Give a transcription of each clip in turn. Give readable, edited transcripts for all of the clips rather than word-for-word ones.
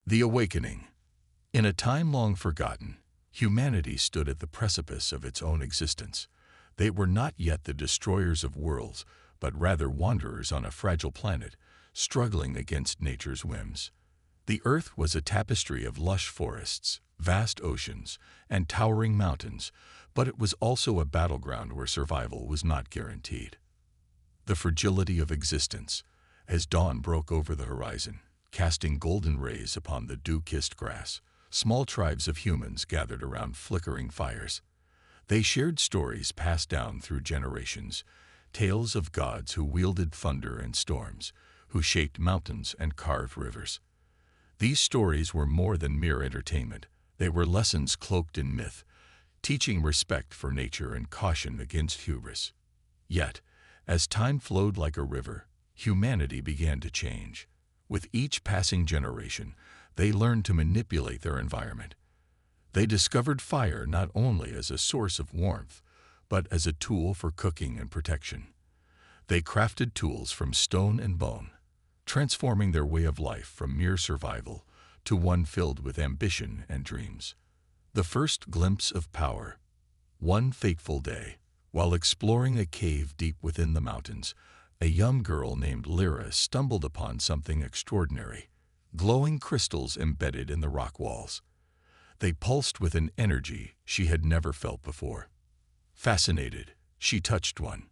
The Awakening. In a time long forgotten, humanity stood at the precipice of its own existence. They were not yet the destroyers of worlds, but rather wanderers on a fragile planet, struggling against nature's whims. The Earth was a tapestry of lush forests, vast oceans, and towering mountains, but it was also a battleground where survival was not guaranteed. The fragility of existence, as dawn broke over the horizon, casting golden rays upon the dew-kissed grass, small tribes of humans gathered around flickering fires. They shared stories passed down through generations, tales of gods who wielded thunder and storms, who shaped mountains and carved rivers. These stories were more than mere entertainment. They were lessons cloaked in myth, teaching respect for nature and caution against hubris. Yet, as time flowed like a river, humanity began to change. With each passing generation, they learned to manipulate their environment. They discovered fire not only as a source of warmth, but as a tool for cooking and protection. They crafted tools from stone and bone, transforming their way of life from mere survival to one filled with ambition and dreams. The first glimpse of power. One fateful day, while exploring a cave deep within the mountains, a young girl named Lyra stumbled upon something extraordinary: glowing crystals embedded in the rock walls. They pulsed with an energy she had never felt before. Fascinated, she touched one,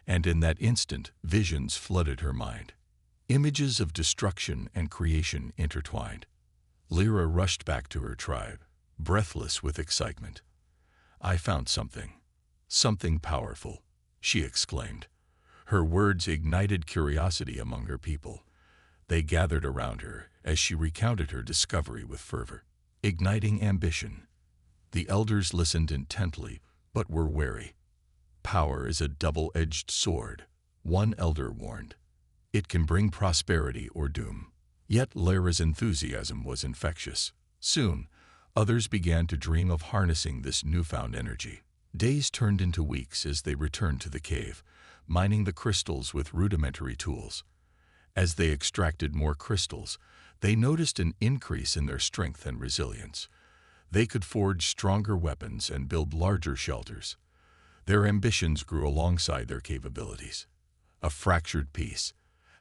and in that instant, visions flooded her mind. Images of destruction and creation intertwined. Lyra rushed back to her tribe, breathless with excitement. "I found something. Something powerful," she exclaimed. Her words ignited curiosity among her people. They gathered around her as she recounted her discovery with fervor, igniting ambition. The elders listened intently, but were wary. "Power is a double-edged sword," one elder warned. "It can bring prosperity or doom." Yet Lyra's enthusiasm was infectious. Soon, others began to dream of harnessing this newfound energy. Days turned into weeks as they returned to the cave, mining the crystals with rudimentary tools. As they extracted more crystals, they noticed an increase in their strength and resilience. They could forge stronger weapons and build larger shelters. Their ambitions grew alongside their capabilities. A fractured peace.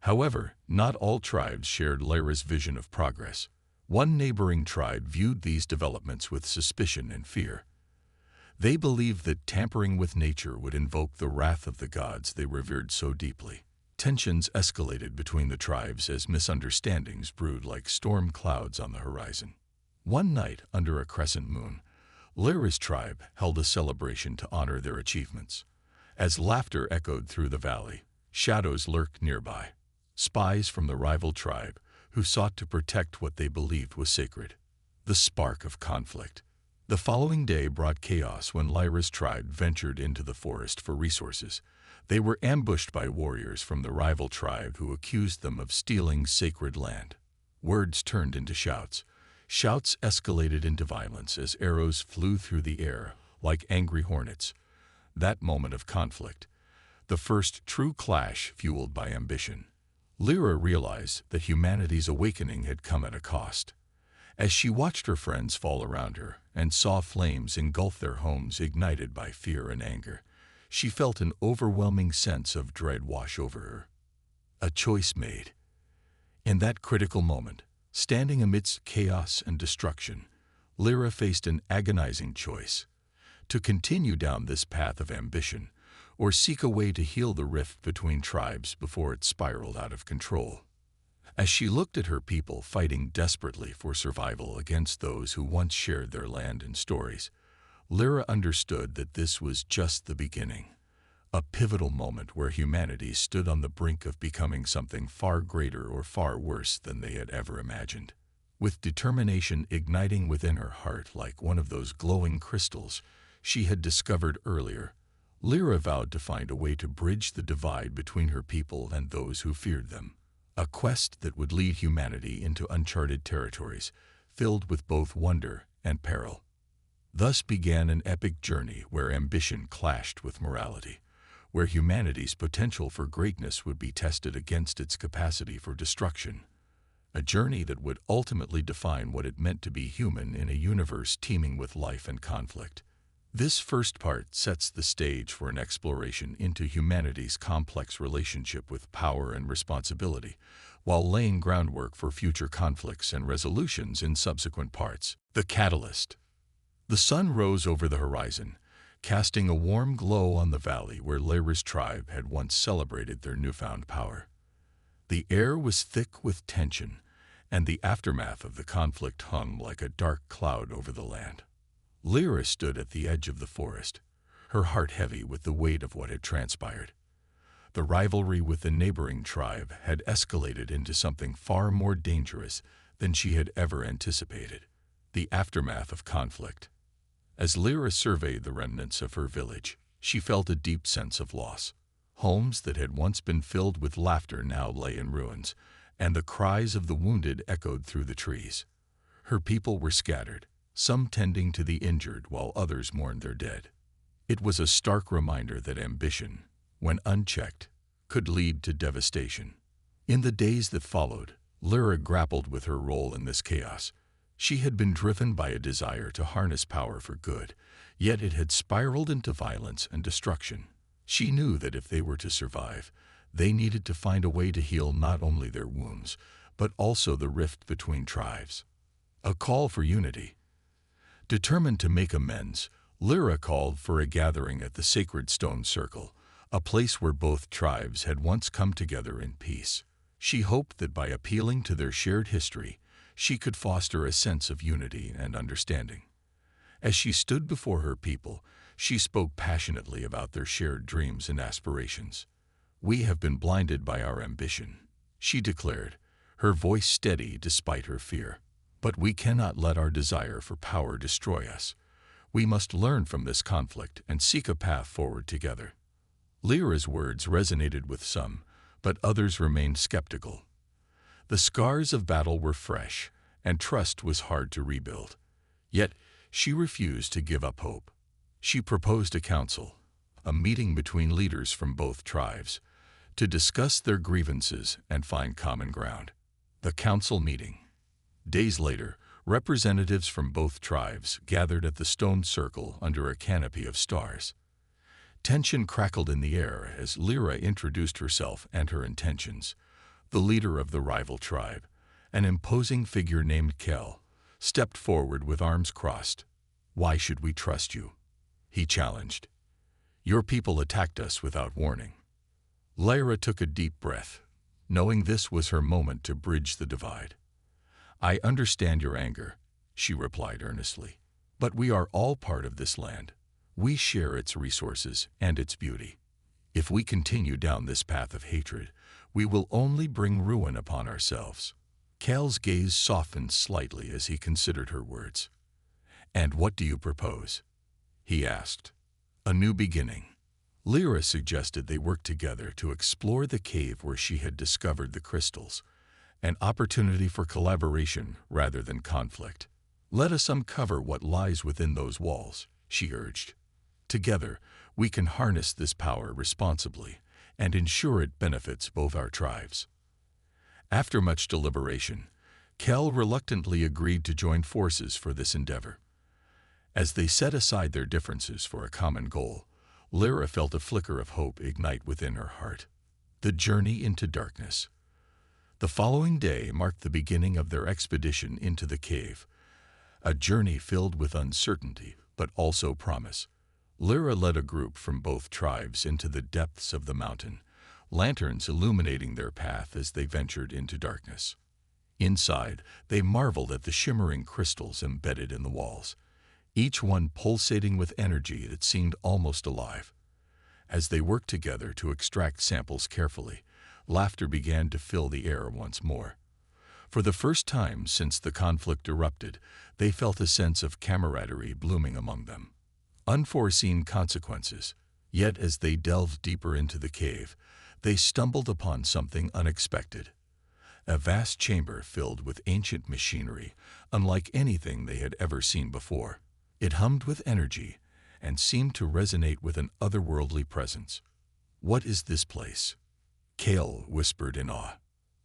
However, not all tribes shared Lyra's vision of progress. One neighboring tribe viewed these developments with suspicion and fear. They believed that tampering with nature would invoke the wrath of the gods they revered so deeply. Tensions escalated between the tribes as misunderstandings brewed like storm clouds on the horizon. One night, under a crescent moon, Lyra's tribe held a celebration to honor their achievements. As laughter echoed through the valley, shadows lurked nearby. Spies from the rival tribe who sought to protect what they believed was sacred. The spark of conflict. The following day brought chaos when Lyra's tribe ventured into the forest for resources. They were ambushed by warriors from the rival tribe who accused them of stealing sacred land. Words turned into shouts. Shouts escalated into violence as arrows flew through the air like angry hornets. That moment of conflict, the first true clash fueled by ambition. Lyra realized that humanity's awakening had come at a cost. As she watched her friends fall around her and saw flames engulf their homes ignited by fear and anger, she felt an overwhelming sense of dread wash over her. A choice made. In that critical moment, standing amidst chaos and destruction, Lyra faced an agonizing choice: to continue down this path of ambition, or seek a way to heal the rift between tribes before it spiraled out of control. As she looked at her people fighting desperately for survival against those who once shared their land and stories, Lyra understood that this was just the beginning, a pivotal moment where humanity stood on the brink of becoming something far greater or far worse than they had ever imagined. With determination igniting within her heart like one of those glowing crystals she had discovered earlier, Lyra vowed to find a way to bridge the divide between her people and those who feared them. A quest that would lead humanity into uncharted territories, filled with both wonder and peril. Thus began an epic journey where ambition clashed with morality, where humanity's potential for greatness would be tested against its capacity for destruction. a journey that would ultimately define what it meant to be human in a universe teeming with life and conflict. This first part sets the stage for an exploration into humanity's complex relationship with power and responsibility, while laying groundwork for future conflicts and resolutions in subsequent parts. The catalyst. The sun rose over the horizon, casting a warm glow on the valley where Lyra's tribe had once celebrated their newfound power. The air was thick with tension, and the aftermath of the conflict hung like a dark cloud over the land. Lyra stood at the edge of the forest, her heart heavy with the weight of what had transpired. The rivalry with the neighboring tribe had escalated into something far more dangerous than she had ever anticipated: the aftermath of conflict. As Lyra surveyed the remnants of her village, she felt a deep sense of loss. Homes that had once been filled with laughter now lay in ruins, and the cries of the wounded echoed through the trees. Her people were scattered, some tending to the injured while others mourned their dead. It was a stark reminder that ambition, when unchecked, could lead to devastation. In the days that followed, Lyra grappled with her role in this chaos. She had been driven by a desire to harness power for good, yet it had spiraled into violence and destruction. She knew that if they were to survive, they needed to find a way to heal not only their wounds, but also the rift between tribes. A call for unity. Determined to make amends, Lyra called for a gathering at the sacred stone circle, a place where both tribes had once come together in peace. She hoped that by appealing to their shared history, she could foster a sense of unity and understanding. As she stood before her people, she spoke passionately about their shared dreams and aspirations. "We have been blinded by our ambition," she declared, her voice steady despite her fear. "But we cannot let our desire for power destroy us. We must learn from this conflict and seek a path forward together." Lyra's words resonated with some, but others remained skeptical. The scars of battle were fresh, and trust was hard to rebuild. Yet, she refused to give up hope. She proposed a council, a meeting between leaders from both tribes, to discuss their grievances and find common ground. The council meeting. Days later, representatives from both tribes gathered at the stone circle under a canopy of stars. Tension crackled in the air as Lyra introduced herself and her intentions. The leader of the rival tribe, an imposing figure named Kel, stepped forward with arms crossed. "Why should we trust you?" he challenged. "Your people attacked us without warning." Lyra took a deep breath, knowing this was her moment to bridge the divide. "I understand your anger," she replied earnestly, "but we are all part of this land. We share its resources and its beauty. If we continue down this path of hatred, we will only bring ruin upon ourselves." Kel's gaze softened slightly as he considered her words. "And what do you propose?" he asked. "A new beginning." Lyra suggested they work together to explore the cave where she had discovered the crystals, an opportunity for collaboration rather than conflict. "Let us uncover what lies within those walls," she urged. "Together, we can harness this power responsibly and ensure it benefits both our tribes." After much deliberation, Kel reluctantly agreed to join forces for this endeavor. As they set aside their differences for a common goal, Lyra felt a flicker of hope ignite within her heart. The journey into darkness. The following day marked the beginning of their expedition into the cave, a journey filled with uncertainty but also promise. Lyra led a group from both tribes into the depths of the mountain, lanterns illuminating their path as they ventured into darkness. Inside, they marveled at the shimmering crystals embedded in the walls, each one pulsating with energy that seemed almost alive. As they worked together to extract samples carefully, laughter began to fill the air once more. For the first time since the conflict erupted, they felt a sense of camaraderie blooming among them. Unforeseen consequences. Yet as they delved deeper into the cave, they stumbled upon something unexpected. A vast chamber filled with ancient machinery, unlike anything they had ever seen before. It hummed with energy and seemed to resonate with an otherworldly presence. "What is this place?" Kale whispered in awe.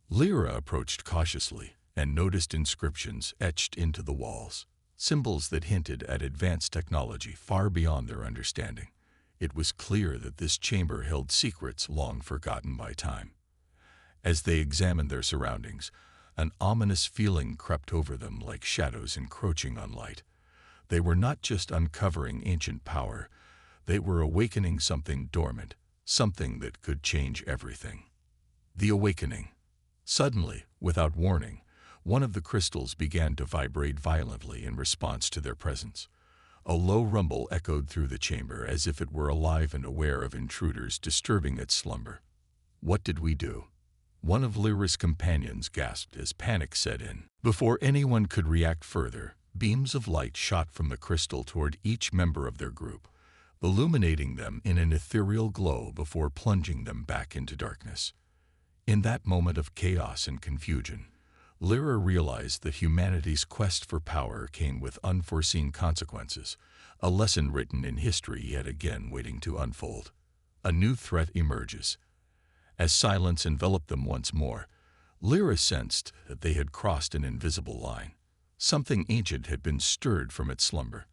Lyra approached cautiously, and noticed inscriptions etched into the walls, symbols that hinted at advanced technology far beyond their understanding. It was clear that this chamber held secrets long forgotten by time. As they examined their surroundings, an ominous feeling crept over them like shadows encroaching on light. They were not just uncovering ancient power, they were awakening something dormant, something that could change everything. The awakening. Suddenly, without warning, one of the crystals began to vibrate violently in response to their presence. A low rumble echoed through the chamber as if it were alive and aware of intruders disturbing its slumber. "What did we do?" One of Lyra's companions gasped as panic set in. Before anyone could react further, beams of light shot from the crystal toward each member of their group, illuminating them in an ethereal glow before plunging them back into darkness. In that moment of chaos and confusion, Lyra realized that humanity's quest for power came with unforeseen consequences, a lesson written in history yet again waiting to unfold. A new threat emerges. As silence enveloped them once more, Lyra sensed that they had crossed an invisible line. Something ancient had been stirred from its slumber,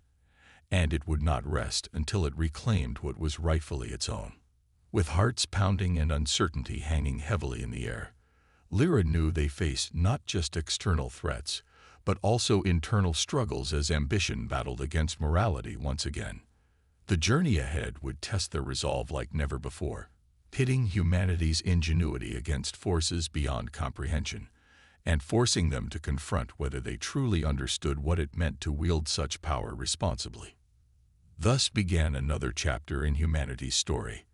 and it would not rest until it reclaimed what was rightfully its own. With hearts pounding and uncertainty hanging heavily in the air, Lyra knew they faced not just external threats, but also internal struggles as ambition battled against morality once again. The journey ahead would test their resolve like never before, pitting humanity's ingenuity against forces beyond comprehension, and forcing them to confront whether they truly understood what it meant to wield such power responsibly. Thus began another chapter in humanity's story,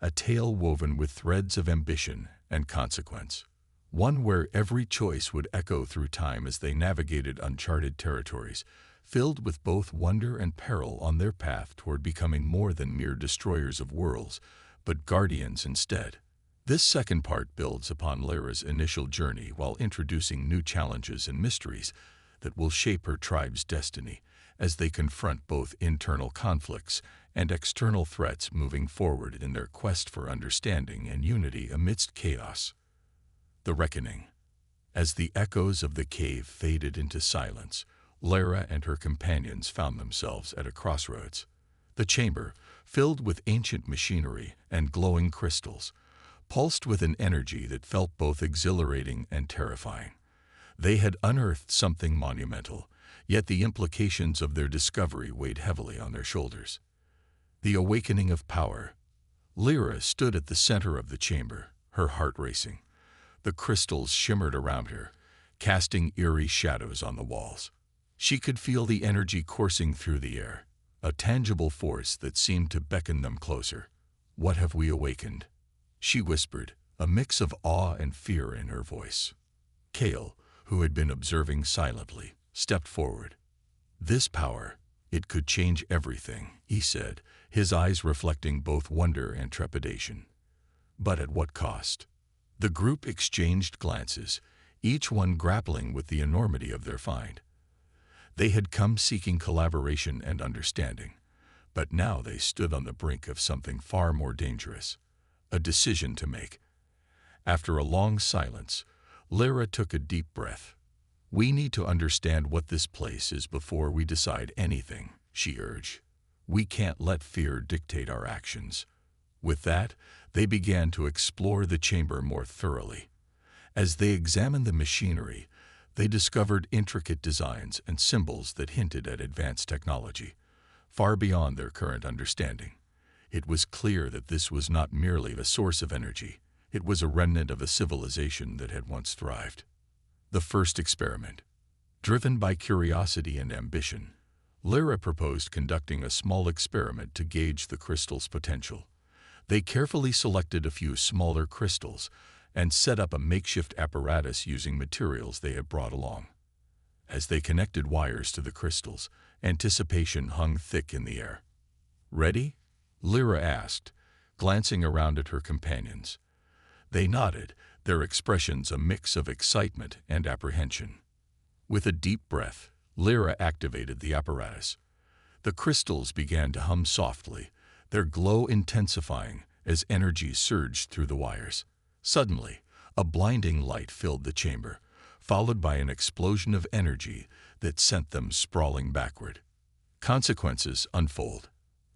a tale woven with threads of ambition and consequence, one where every choice would echo through time as they navigated uncharted territories, filled with both wonder and peril on their path toward becoming more than mere destroyers of worlds, but guardians instead. This second part builds upon Lyra's initial journey while introducing new challenges and mysteries that will shape her tribe's destiny as they confront both internal conflicts and external threats moving forward in their quest for understanding and unity amidst chaos. The Reckoning. As the echoes of the cave faded into silence, Lyra and her companions found themselves at a crossroads. The chamber, filled with ancient machinery and glowing crystals, pulsed with an energy that felt both exhilarating and terrifying. They had unearthed something monumental, yet the implications of their discovery weighed heavily on their shoulders. The awakening of power. Lyra stood at the center of the chamber, her heart racing. The crystals shimmered around her, casting eerie shadows on the walls. She could feel the energy coursing through the air, a tangible force that seemed to beckon them closer. "What have we awakened?" she whispered, a mix of awe and fear in her voice. Kale, who had been observing silently, stepped forward. "This power, it could change everything," he said, his eyes reflecting both wonder and trepidation. "But at what cost?" The group exchanged glances, each one grappling with the enormity of their find. They had come seeking collaboration and understanding, but now they stood on the brink of something far more dangerous, a decision to make. After a long silence, Lyra took a deep breath. "We need to understand what this place is before we decide anything," she urged. "We can't let fear dictate our actions." With that, they began to explore the chamber more thoroughly. As they examined the machinery, they discovered intricate designs and symbols that hinted at advanced technology, far beyond their current understanding. It was clear that this was not merely a source of energy, it was a remnant of a civilization that had once thrived. The first experiment. Driven by curiosity and ambition, Lyra proposed conducting a small experiment to gauge the crystal's potential. They carefully selected a few smaller crystals and set up a makeshift apparatus using materials they had brought along. As they connected wires to the crystals, anticipation hung thick in the air. "Ready?" Lyra asked, glancing around at her companions. They nodded, their expressions a mix of excitement and apprehension. With a deep breath, Lyra activated the apparatus. The crystals began to hum softly, their glow intensifying as energy surged through the wires. Suddenly, a blinding light filled the chamber, followed by an explosion of energy that sent them sprawling backward. Consequences unfold.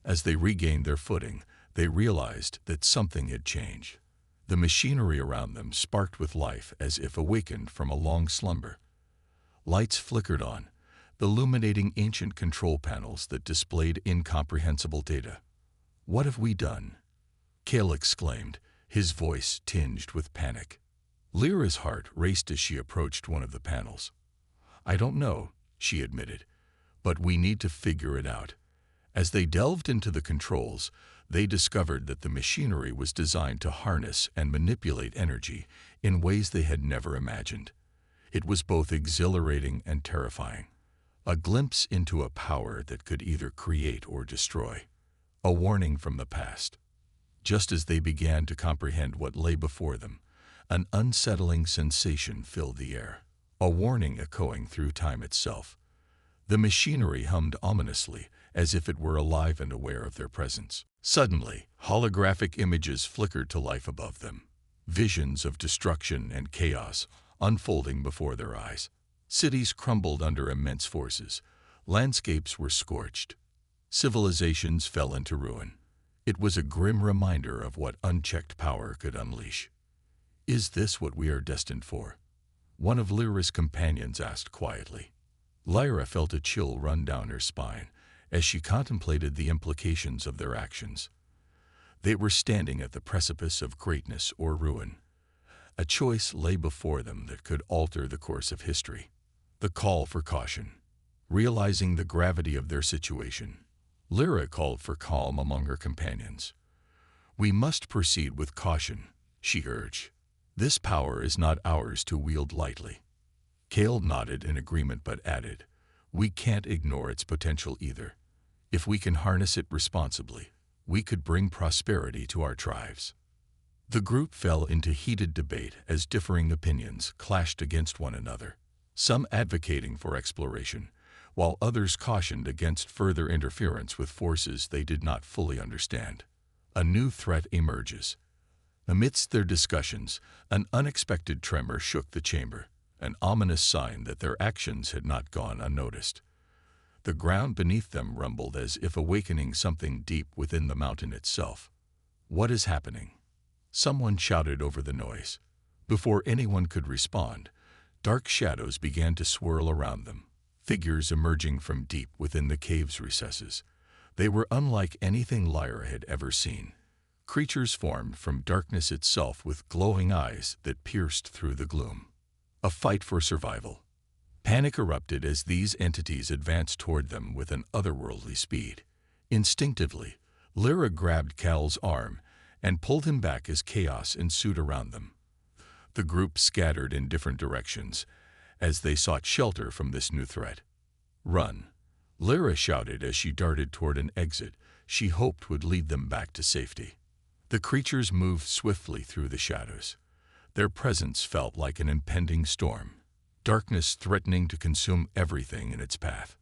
As they regained their footing, they realized that something had changed. The machinery around them sparked with life as if awakened from a long slumber. Lights flickered on, illuminating ancient control panels that displayed incomprehensible data. "What have we done?" Cale exclaimed, his voice tinged with panic. Lyra's heart raced as she approached one of the panels. "I don't know," she admitted, "but we need to figure it out." As they delved into the controls, they discovered that the machinery was designed to harness and manipulate energy in ways they had never imagined. It was both exhilarating and terrifying, a glimpse into a power that could either create or destroy, a warning from the past. Just as they began to comprehend what lay before them, an unsettling sensation filled the air, a warning echoing through time itself. The machinery hummed ominously, as if it were alive and aware of their presence. Suddenly, holographic images flickered to life above them, visions of destruction and chaos unfolding before their eyes. Cities crumbled under immense forces, landscapes were scorched, civilizations fell into ruin. It was a grim reminder of what unchecked power could unleash. "Is this what we are destined for?" one of Lyra's companions asked quietly. Lyra felt a chill run down her spine as she contemplated the implications of their actions. They were standing at the precipice of greatness or ruin. A choice lay before them that could alter the course of history. The call for caution. Realizing the gravity of their situation, Lyra called for calm among her companions. "We must proceed with caution," she urged. "This power is not ours to wield lightly." Cale nodded in agreement but added, "We can't ignore its potential either. If we can harness it responsibly, we could bring prosperity to our tribes." The group fell into heated debate as differing opinions clashed against one another, some advocating for exploration, while others cautioned against further interference with forces they did not fully understand. A new threat emerges. Amidst their discussions, an unexpected tremor shook the chamber, an ominous sign that their actions had not gone unnoticed. The ground beneath them rumbled as if awakening something deep within the mountain itself. "What is happening?" Someone shouted over the noise. Before anyone could respond, dark shadows began to swirl around them, figures emerging from deep within the cave's recesses. They were unlike anything Lyra had ever seen. Creatures formed from darkness itself with glowing eyes that pierced through the gloom. A fight for survival. Panic erupted as these entities advanced toward them with an otherworldly speed. Instinctively, Lyra grabbed Cal's arm and pulled him back as chaos ensued around them. The group scattered in different directions as they sought shelter from this new threat. "Run!" Lyra shouted as she darted toward an exit she hoped would lead them back to safety. The creatures moved swiftly through the shadows. Their presence felt like an impending storm, darkness threatening to consume everything in its path.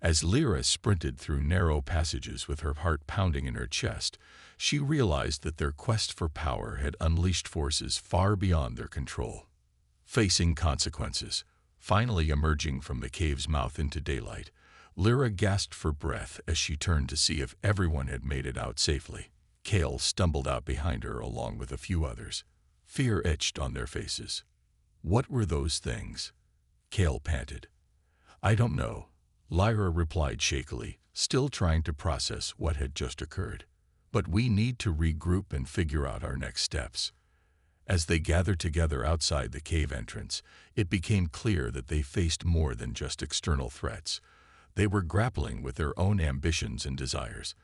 As Lyra sprinted through narrow passages with her heart pounding in her chest, she realized that their quest for power had unleashed forces far beyond their control. Facing consequences, finally emerging from the cave's mouth into daylight, Lyra gasped for breath as she turned to see if everyone had made it out safely. Cale stumbled out behind her along with a few others, fear etched on their faces. "What were those things?" Cale panted. "I don't know," Lyra replied shakily, still trying to process what had just occurred. "But we need to regroup and figure out our next steps." As they gathered together outside the cave entrance, it became clear that they faced more than just external threats. They were grappling with their own ambitions and desires.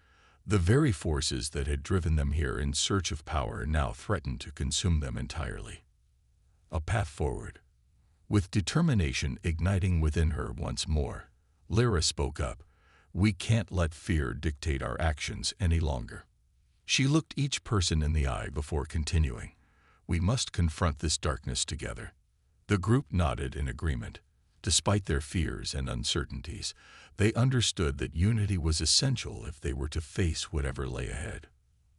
The very forces that had driven them here in search of power now threatened to consume them entirely. A path forward. With determination igniting within her once more, Lyra spoke up. "We can't let fear dictate our actions any longer." She looked each person in the eye before continuing. "We must confront this darkness together." The group nodded in agreement. Despite their fears and uncertainties, they understood that unity was essential if they were to face whatever lay ahead.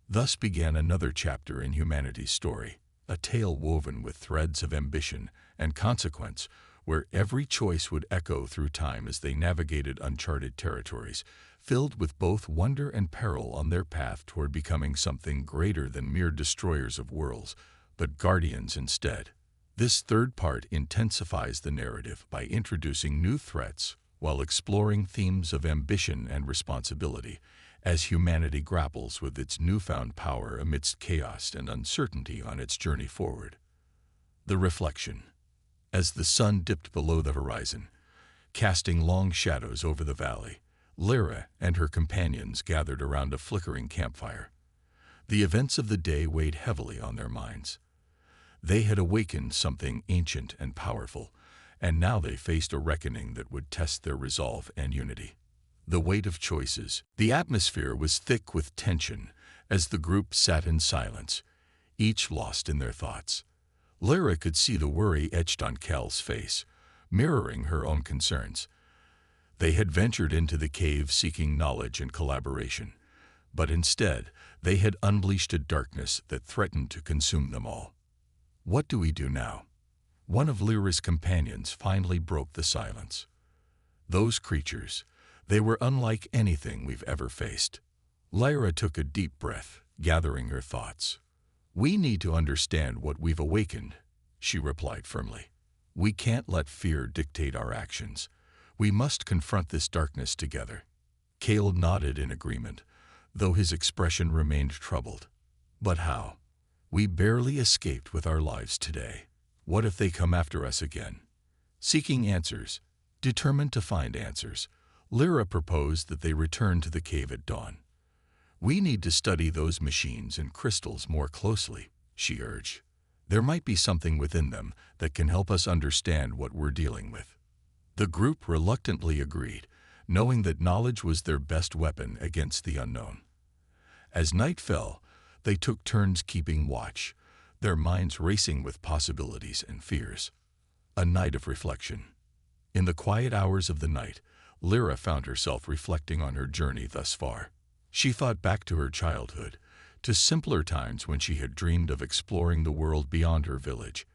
Thus began another chapter in humanity's story, a tale woven with threads of ambition and consequence, where every choice would echo through time as they navigated uncharted territories, filled with both wonder and peril on their path toward becoming something greater than mere destroyers of worlds, but guardians instead. This third part intensifies the narrative by introducing new threats while exploring themes of ambition and responsibility, as humanity grapples with its newfound power amidst chaos and uncertainty on its journey forward. The reflection. As the sun dipped below the horizon, casting long shadows over the valley, Lyra and her companions gathered around a flickering campfire. The events of the day weighed heavily on their minds. They had awakened something ancient and powerful, and now they faced a reckoning that would test their resolve and unity. The weight of choices. The atmosphere was thick with tension as the group sat in silence, each lost in their thoughts. Lyra could see the worry etched on Cal's face, mirroring her own concerns. They had ventured into the cave seeking knowledge and collaboration, but instead they had unleashed a darkness that threatened to consume them all. What do we do now? One of Lyra's companions finally broke the silence. Those creatures, they were unlike anything we've ever faced. Lyra took a deep breath, gathering her thoughts. We need to understand what we've awakened, she replied firmly. We can't let fear dictate our actions. We must confront this darkness together. Cal nodded in agreement, though his expression remained troubled. But how? We barely escaped with our lives today. What if they come after us again? Seeking answers, determined to find answers, Lyra proposed that they return to the cave at dawn. We need to study those machines and crystals more closely, she urged. There might be something within them that can help us understand what we're dealing with. The group reluctantly agreed, knowing that knowledge was their best weapon against the unknown. As night fell, they took turns keeping watch, their minds racing with possibilities and fears. A night of reflection. In the quiet hours of the night, Lyra found herself reflecting on her journey thus far. She thought back to her childhood, to simpler times when she had dreamed of exploring the world beyond her village.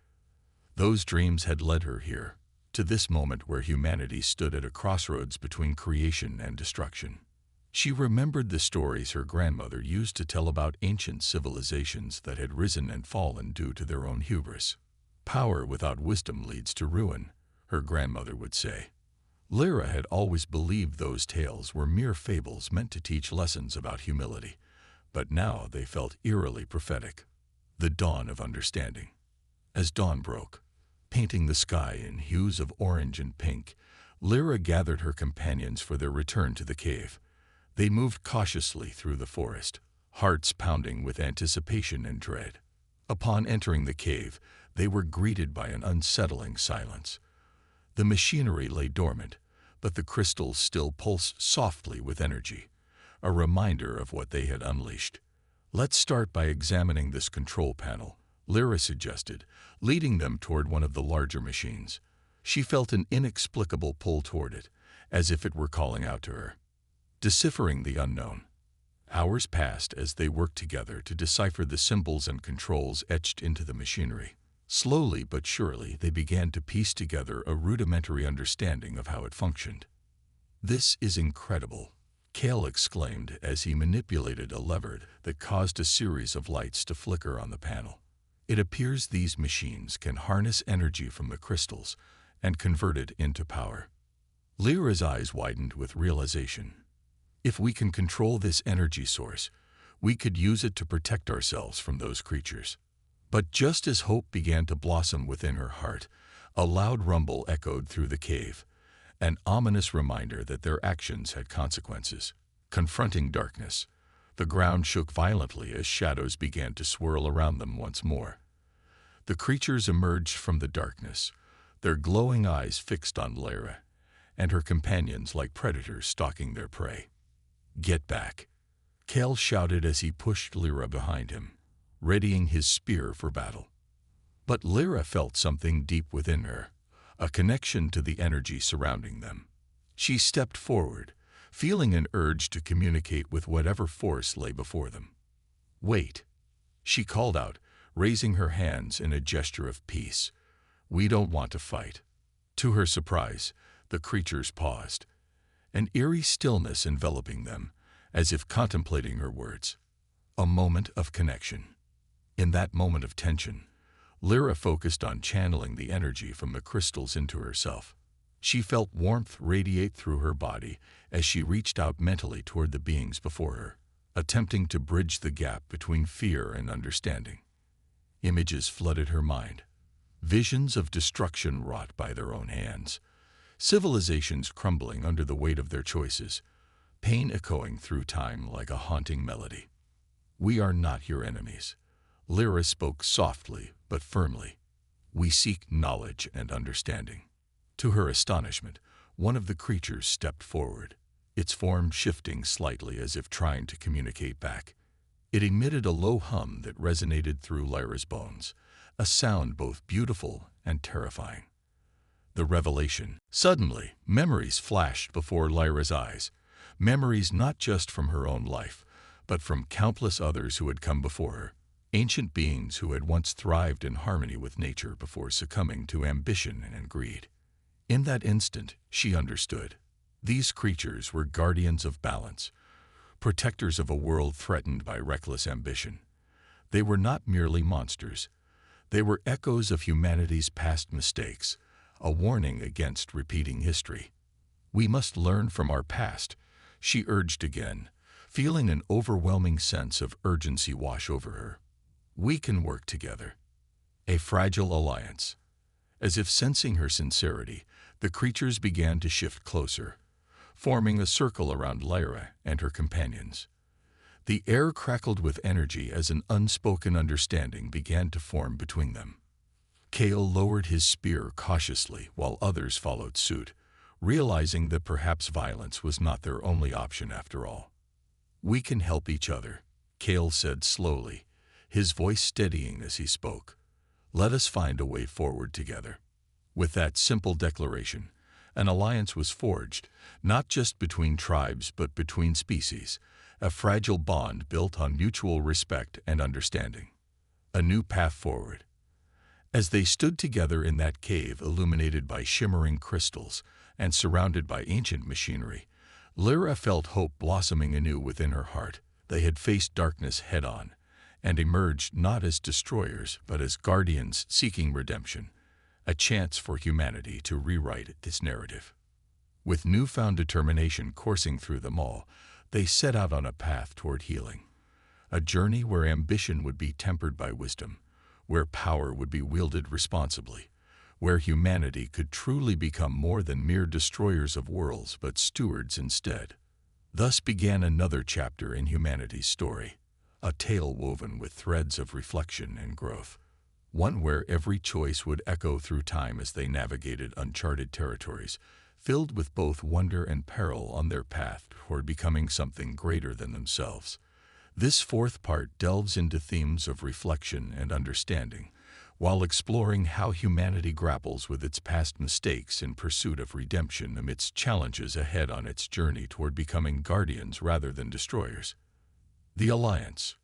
Those dreams had led her here, to this moment where humanity stood at a crossroads between creation and destruction. She remembered the stories her grandmother used to tell about ancient civilizations that had risen and fallen due to their own hubris. Power without wisdom leads to ruin, her grandmother would say. Lyra had always believed those tales were mere fables meant to teach lessons about humility, but now they felt eerily prophetic. The dawn of understanding. As dawn broke, painting the sky in hues of orange and pink, Lyra gathered her companions for their return to the cave. They moved cautiously through the forest, hearts pounding with anticipation and dread. Upon entering the cave, they were greeted by an unsettling silence. The machinery lay dormant, but the crystals still pulsed softly with energy, a reminder of what they had unleashed. Let's start by examining this control panel, Lyra suggested, leading them toward one of the larger machines. She felt an inexplicable pull toward it, as if it were calling out to her. Deciphering the unknown. Hours passed as they worked together to decipher the symbols and controls etched into the machinery. Slowly but surely, they began to piece together a rudimentary understanding of how it functioned. This is incredible, Cal exclaimed as he manipulated a lever that caused a series of lights to flicker on the panel. It appears these machines can harness energy from the crystals and convert it into power. Lyra's eyes widened with realization. If we can control this energy source, we could use it to protect ourselves from those creatures. But just as hope began to blossom within her heart, a loud rumble echoed through the cave, an ominous reminder that their actions had consequences. Confronting darkness, the ground shook violently as shadows began to swirl around them once more. The creatures emerged from the darkness, their glowing eyes fixed on Lyra and her companions like predators stalking their prey. Get back, Cal shouted as he pushed Lyra behind him, readying his spear for battle. But Lyra felt something deep within her, a connection to the energy surrounding them. She stepped forward, feeling an urge to communicate with whatever force lay before them. Wait, she called out, raising her hands in a gesture of peace. "We don't want to fight." To her surprise, the creatures paused, an eerie stillness enveloping them, as if contemplating her words. A moment of connection. In that moment of tension, Lyra focused on channeling the energy from the crystals into herself. She felt warmth radiate through her body as she reached out mentally toward the beings before her, attempting to bridge the gap between fear and understanding. Images flooded her mind, visions of destruction wrought by their own hands, civilizations crumbling under the weight of their choices, pain echoing through time like a haunting melody. "We are not your enemies," Lyra spoke softly but firmly. "We seek knowledge and understanding." To her astonishment, one of the creatures stepped forward, its form shifting slightly as if trying to communicate back. It emitted a low hum that resonated through Lyra's bones, a sound both beautiful and terrifying. The revelation. Suddenly, memories flashed before Lyra's eyes, memories not just from her own life, but from countless others who had come before her, ancient beings who had once thrived in harmony with nature before succumbing to ambition and greed. In that instant, she understood. These creatures were guardians of balance, protectors of a world threatened by reckless ambition. They were not merely monsters. They were echoes of humanity's past mistakes, a warning against repeating history. "We must learn from our past," she urged again, feeling an overwhelming sense of urgency wash over her. "We can work together." A fragile alliance. As if sensing her sincerity, the creatures began to shift closer, forming a circle around Lyra and her companions. The air crackled with energy as an unspoken understanding began to form between them. Kale lowered his spear cautiously while others followed suit, realizing that perhaps violence was not their only option after all. "We can help each other," Kale said slowly, his voice steadying as he spoke. "Let us find a way forward together." With that simple declaration, an alliance was forged, not just between tribes but between species, a fragile bond built on mutual respect and understanding. A new path forward. As they stood together in that cave illuminated by shimmering crystals and surrounded by ancient machinery, Lyra felt hope blossoming anew within her heart. They had faced darkness head-on and emerged not as destroyers but as guardians seeking redemption, a chance for humanity to rewrite its narrative. With newfound determination coursing through them all, they set out on a path toward healing, a journey where ambition would be tempered by wisdom, where power would be wielded responsibly, where humanity could truly become more than mere destroyers of worlds but stewards instead. Thus began another chapter in humanity's story, a tale woven with threads of reflection and growth, one where every choice would echo through time as they navigated uncharted territories, filled with both wonder and peril on their path toward becoming something greater than themselves. This fourth part delves into themes of reflection and understanding, while exploring how humanity grapples with its past mistakes in pursuit of redemption amidst challenges ahead on its journey toward becoming guardians rather than destroyers. The Alliance.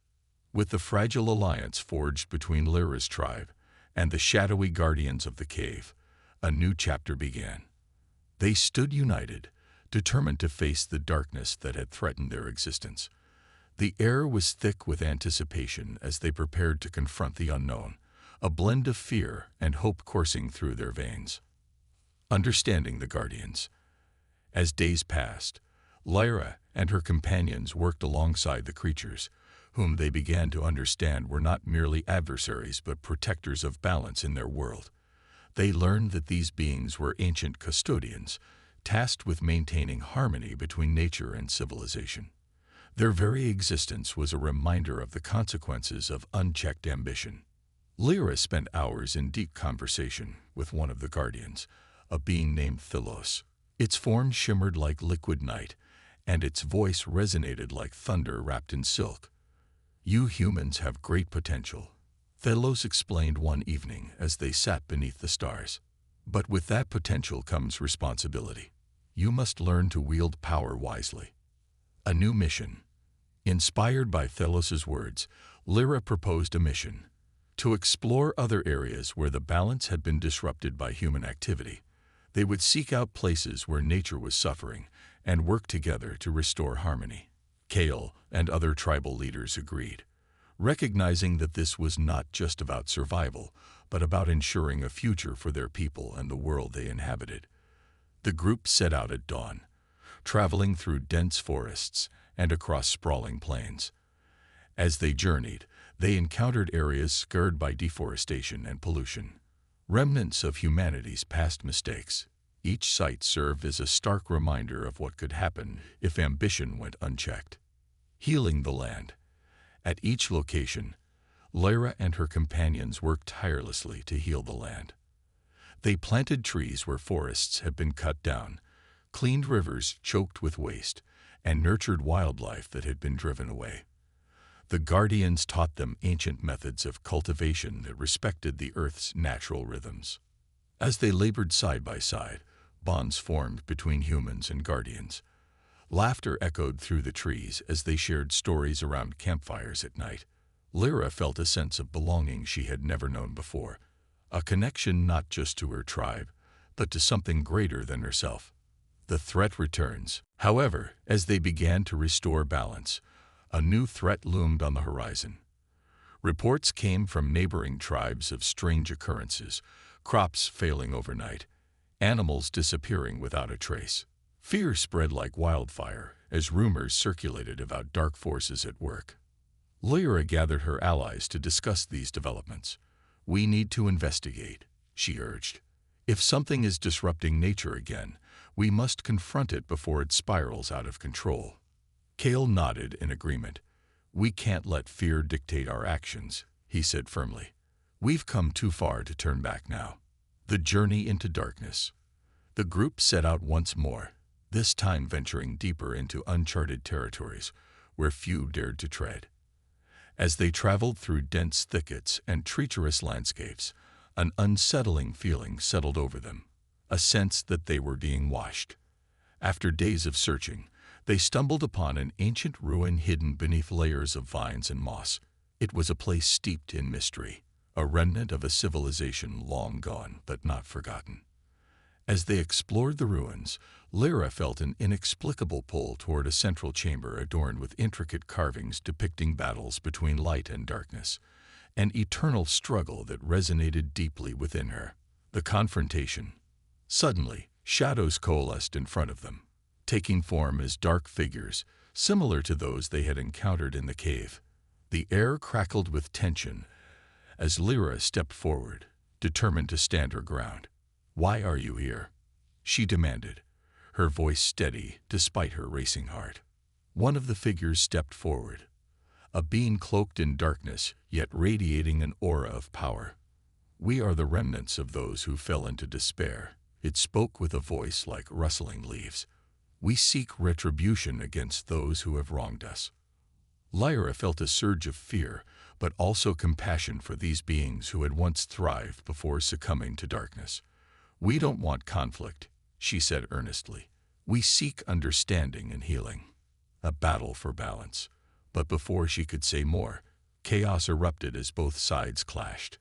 With the fragile alliance forged between Lyra's tribe and the shadowy guardians of the cave, a new chapter began. They stood united, determined to face the darkness that had threatened their existence. The air was thick with anticipation as they prepared to confront the unknown, a blend of fear and hope coursing through their veins. Understanding the guardians. As days passed, Lyra and her companions worked alongside the creatures, whom they began to understand were not merely adversaries but protectors of balance in their world. They learned that these beings were ancient custodians, tasked with maintaining harmony between nature and civilization. Their very existence was a reminder of the consequences of unchecked ambition. Lyra spent hours in deep conversation with one of the guardians, a being named Thylos. Its form shimmered like liquid night, and its voice resonated like thunder wrapped in silk. "You humans have great potential," Thylos explained one evening as they sat beneath the stars. "But with that potential comes responsibility. You must learn to wield power wisely." A new mission. Inspired by Thelos's words, Lyra proposed a mission: to explore other areas where the balance had been disrupted by human activity. They would seek out places where nature was suffering and work together to restore harmony. Kale and other tribal leaders agreed, recognizing that this was not just about survival, but about ensuring a future for their people and the world they inhabited. The group set out at dawn, traveling through dense forests and across sprawling plains. As they journeyed, they encountered areas scarred by deforestation and pollution, remnants of humanity's past mistakes. Each site served as a stark reminder of what could happen if ambition went unchecked. Healing the land. At each location, Lyra and her companions worked tirelessly to heal the land. They planted trees where forests had been cut down, cleaned rivers choked with waste, and nurtured wildlife that had been driven away. The Guardians taught them ancient methods of cultivation that respected the Earth's natural rhythms. As they labored side by side, bonds formed between humans and Guardians. Laughter echoed through the trees as they shared stories around campfires at night. Lyra felt a sense of belonging she had never known before, a connection not just to her tribe, but to something greater than herself. The threat returns. However, as they began to restore balance, a new threat loomed on the horizon. Reports came from neighboring tribes of strange occurrences, crops failing overnight, animals disappearing without a trace. Fear spread like wildfire as rumors circulated about dark forces at work. Lyra gathered her allies to discuss these developments. "We need to investigate," she urged. "If something is disrupting nature again, we must confront it before it spirals out of control." Kale nodded in agreement. "We can't let fear dictate our actions," he said firmly. "We've come too far to turn back now." The journey into darkness. The group set out once more, this time venturing deeper into uncharted territories where few dared to tread. As they traveled through dense thickets and treacherous landscapes, an unsettling feeling settled over them, a sense that they were being watched. After days of searching, they stumbled upon an ancient ruin hidden beneath layers of vines and moss. It was a place steeped in mystery, a remnant of a civilization long gone but not forgotten. As they explored the ruins, Lyra felt an inexplicable pull toward a central chamber adorned with intricate carvings depicting battles between light and darkness, an eternal struggle that resonated deeply within her. The confrontation. Suddenly, shadows coalesced in front of them, taking form as dark figures, similar to those they had encountered in the cave. The air crackled with tension as Lyra stepped forward, determined to stand her ground. "Why are you here?" she demanded, her voice steady despite her racing heart. One of the figures stepped forward, a being cloaked in darkness yet radiating an aura of power. "We are the remnants of those who fell into despair," it spoke with a voice like rustling leaves. "We seek retribution against those who have wronged us." Lyra felt a surge of fear, but also compassion for these beings who had once thrived before succumbing to darkness. "We don't want conflict," she said earnestly. "We seek understanding and healing." A battle for balance. But before she could say more, chaos erupted as both sides clashed.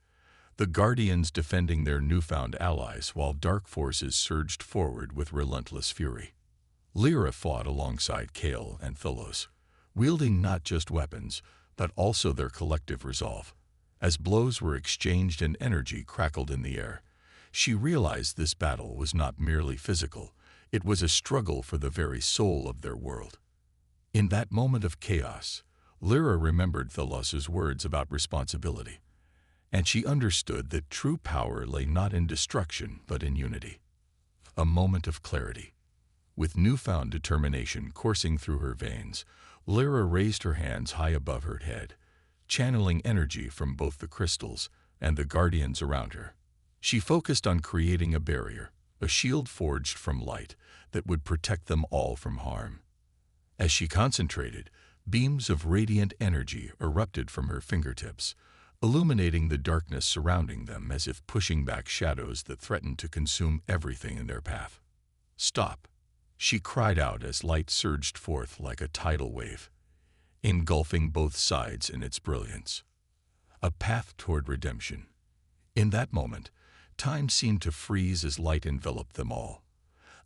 The Guardians defending their newfound allies while dark forces surged forward with relentless fury. Lyra fought alongside Kale and Tholos, wielding not just weapons, but also their collective resolve. As blows were exchanged and energy crackled in the air, she realized this battle was not merely physical, it was a struggle for the very soul of their world. In that moment of chaos, Lyra remembered Thalos's words about responsibility, and she understood that true power lay not in destruction but in unity. A moment of clarity. With newfound determination coursing through her veins, Lyra raised her hands high above her head, channeling energy from both the crystals and the Guardians around her. She focused on creating a barrier, a shield forged from light that would protect them all from harm. As she concentrated, beams of radiant energy erupted from her fingertips, illuminating the darkness surrounding them as if pushing back shadows that threatened to consume everything in their path. "Stop," she cried out as light surged forth like a tidal wave, engulfing both sides in its brilliance. a path toward redemption. In that moment, time seemed to freeze as light enveloped them all,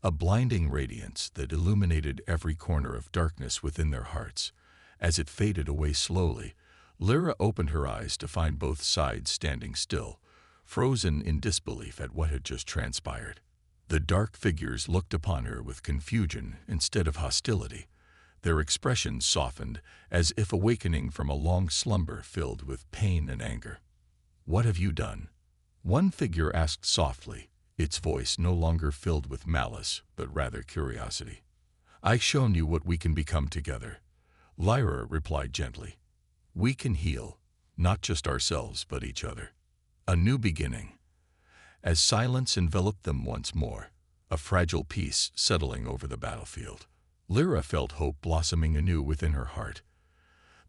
a blinding radiance that illuminated every corner of darkness within their hearts. As it faded away slowly, Lyra opened her eyes to find both sides standing still, frozen in disbelief at what had just transpired. The dark figures looked upon her with confusion instead of hostility, their expressions softened as if awakening from a long slumber filled with pain and anger. "What have you done?" one figure asked softly, its voice no longer filled with malice, but rather curiosity. "I've shown you what we can become together," Lyra replied gently. "We can heal, not just ourselves, but each other. A new beginning." As silence enveloped them once more, a fragile peace settling over the battlefield, Lyra felt hope blossoming anew within her heart.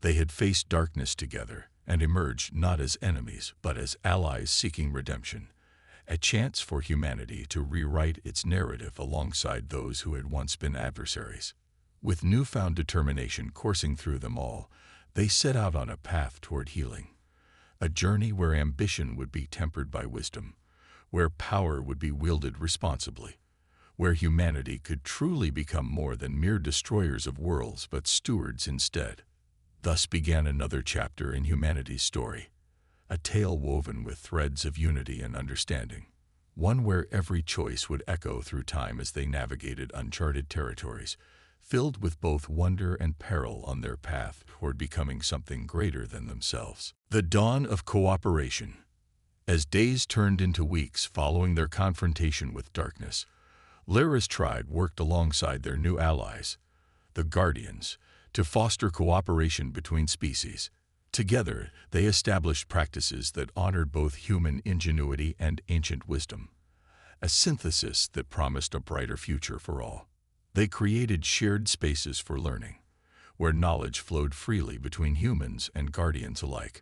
They had faced darkness together and emerged not as enemies, but as allies seeking redemption, a chance for humanity to rewrite its narrative alongside those who had once been adversaries. With newfound determination coursing through them all, they set out on a path toward healing, a journey where ambition would be tempered by wisdom, where power would be wielded responsibly, where humanity could truly become more than mere destroyers of worlds but stewards instead. Thus began another chapter in humanity's story, a tale woven with threads of unity and understanding, one where every choice would echo through time as they navigated uncharted territories, filled with both wonder and peril on their path toward becoming something greater than themselves. The dawn of cooperation. As days turned into weeks following their confrontation with darkness, Lyra's tribe worked alongside their new allies, the Guardians, to foster cooperation between species. Together, they established practices that honored both human ingenuity and ancient wisdom, a synthesis that promised a brighter future for all. They created shared spaces for learning, where knowledge flowed freely between humans and Guardians alike,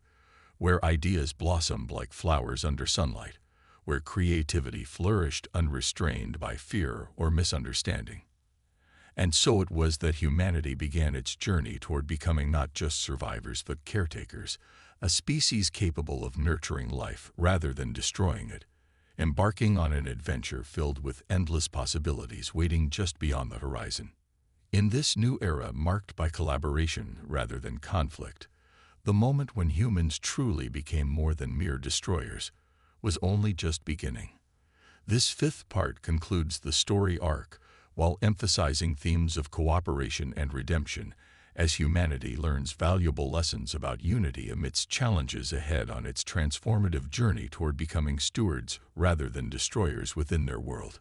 where ideas blossomed like flowers under sunlight, where creativity flourished unrestrained by fear or misunderstanding. And so it was that humanity began its journey toward becoming not just survivors but caretakers, a species capable of nurturing life rather than destroying it, embarking on an adventure filled with endless possibilities waiting just beyond the horizon. In this new era marked by collaboration rather than conflict, the moment when humans truly became more than mere destroyers was only just beginning. This fifth part concludes the story arc while emphasizing themes of cooperation and redemption as humanity learns valuable lessons about unity amidst challenges ahead on its transformative journey toward becoming stewards rather than destroyers within their world.